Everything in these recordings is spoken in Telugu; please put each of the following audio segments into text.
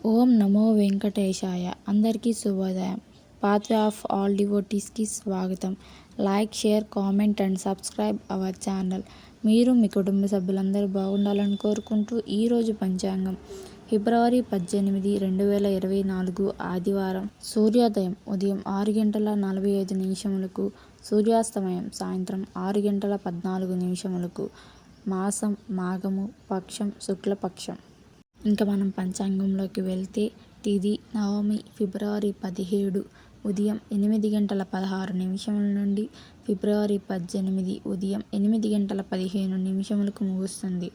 ఓం నమో వెంకటేశాయ. అందరికీ శుభోదయం. పాత్వే ఆఫ్ ఆల్ డివోటీస్కి స్వాగతం. Like, share, comment and subscribe our channel. మీరు మీ కుటుంబ సభ్యులందరూ బాగుండాలని కోరుకుంటూ ఈరోజు పంచాంగం ఫిబ్రవరి 18, 2024 ఆదివారం. సూర్యోదయం ఉదయం 6 గంటల 45 నిమిషములకు, సూర్యాస్తమయం సాయంత్రం 6 గంటల 14 నిమిషములకు. మాసం మాఘము, పక్షం శుక్లపక్షం. ఇంకా మనం పంచాంగంలోకి వెళ్తే తిథి నవమి ఫిబ్రవరి 17 ఉదయం 8 గంటల 16 నిమిషముల నుండి ఫిబ్రవరి 18 ఉదయం 8 గంటల 15 నిమిషములకు ముగుస్తుంది.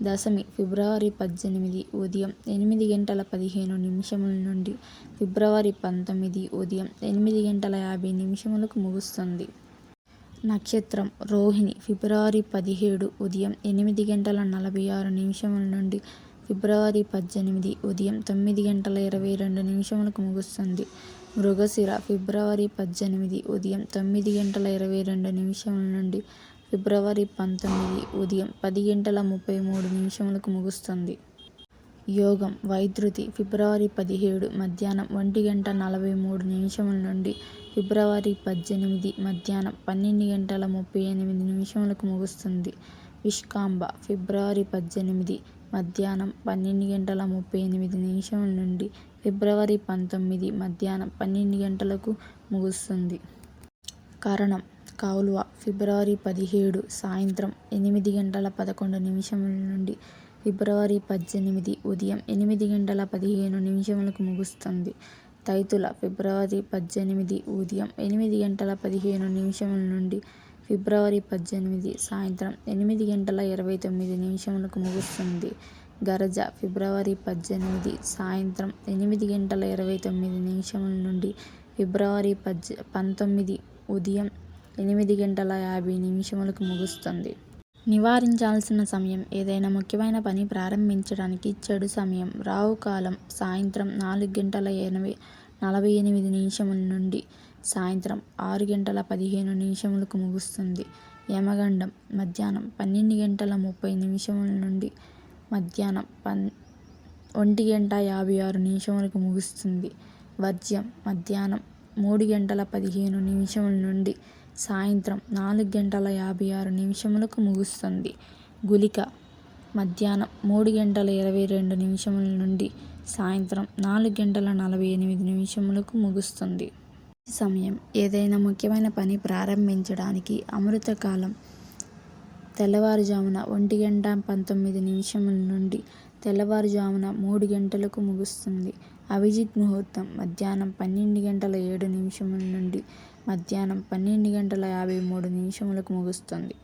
దశమి ఫిబ్రవరి 18 ఉదయం 8 గంటల 15 నిమిషముల నుండి ఫిబ్రవరి 19 ఉదయం 8 గంటల 50 నిమిషములకు ముగుస్తుంది. నక్షత్రం రోహిణి ఫిబ్రవరి 17 ఉదయం 8 గంటల 46 నిమిషముల నుండి ఫిబ్రవరి 18 ఉదయం 9 గంటల 22 నిమిషములకు ముగుస్తుంది. మృగశిర ఫిబ్రవరి 18 ఉదయం 9 గంటల 22 నిమిషముల నుండి ఫిబ్రవరి 19 ఉదయం 10 గంటల 33 నిమిషములకు ముగుస్తుంది. యోగం వైద్యుతి ఫిబ్రవరి 17 మధ్యాహ్నం 1 గంట 43 నిమిషముల నుండి ఫిబ్రవరి 18 మధ్యాహ్నం 12 గంటల 38 నిమిషములకు ముగుస్తుంది. విష్కాంబ ఫిబ్రవరి 18 మధ్యాహ్నం 12 గంటల 38 నిమిషముల నుండి ఫిబ్రవరి 19 మధ్యాహ్నం 12 గంటలకు ముగుస్తుంది. కరణం కౌల్వ ఫిబ్రవరి 17 సాయంత్రం 8 గంటల 11 నిమిషముల నుండి ఫిబ్రవరి 18 ఉదయం 8 గంటల 15 నిమిషములకు ముగుస్తుంది. తైతుల ఫిబ్రవరి 18 ఉదయం 8 గంటల 15 నిమిషముల నుండి ఫిబ్రవరి 18 సాయంత్రం 8 గంటల 29 నిమిషములకు ముగుస్తుంది. గరజ ఫిబ్రవరి 18 సాయంత్రం 8 గంటల 29 నిమిషముల నుండి ఫిబ్రవరి 19 ఉదయం 8 గంటల 50 నిమిషములకు ముగుస్తుంది. నివారించాల్సిన సమయం ఏదైనా ముఖ్యమైన పని ప్రారంభించడానికి చెడు సమయం. రాహుకాలం సాయంత్రం 4 గంటల 48 నిమిషముల నుండి సాయంత్రం 6 గంటల 15 నిమిషములకు ముగుస్తుంది. యమగండం మధ్యాహ్నం 12 గంటల 30 నిమిషముల నుండి మధ్యాహ్నం 1 గంట 56 నిమిషములకు ముగుస్తుంది. వర్జ్యం మధ్యాహ్నం 3 గంటల 15 నిమిషముల నుండి సాయంత్రం 4 గంటల 56 నిమిషములకు ముగుస్తుంది. గుళిక మధ్యాహ్నం 3 గంటల 22 నిమిషముల నుండి సాయంత్రం 4 గంటల 48 నిమిషములకు ముగుస్తుంది. సమయం ఏదైనా ముఖ్యమైన పని ప్రారంభించడానికి అమృతకాలం తెల్లవారుజామున 1 గంట 19 నిమిషముల నుండి తెల్లవారుజామున 3 గంటలకు ముగుస్తుంది. అభిజిత్ ముహూర్తం మధ్యాహ్నం 12 గంటల 7 నిమిషముల నుండి మధ్యాహ్నం 12 గంటల 53 నిమిషములకు ముగుస్తుంది.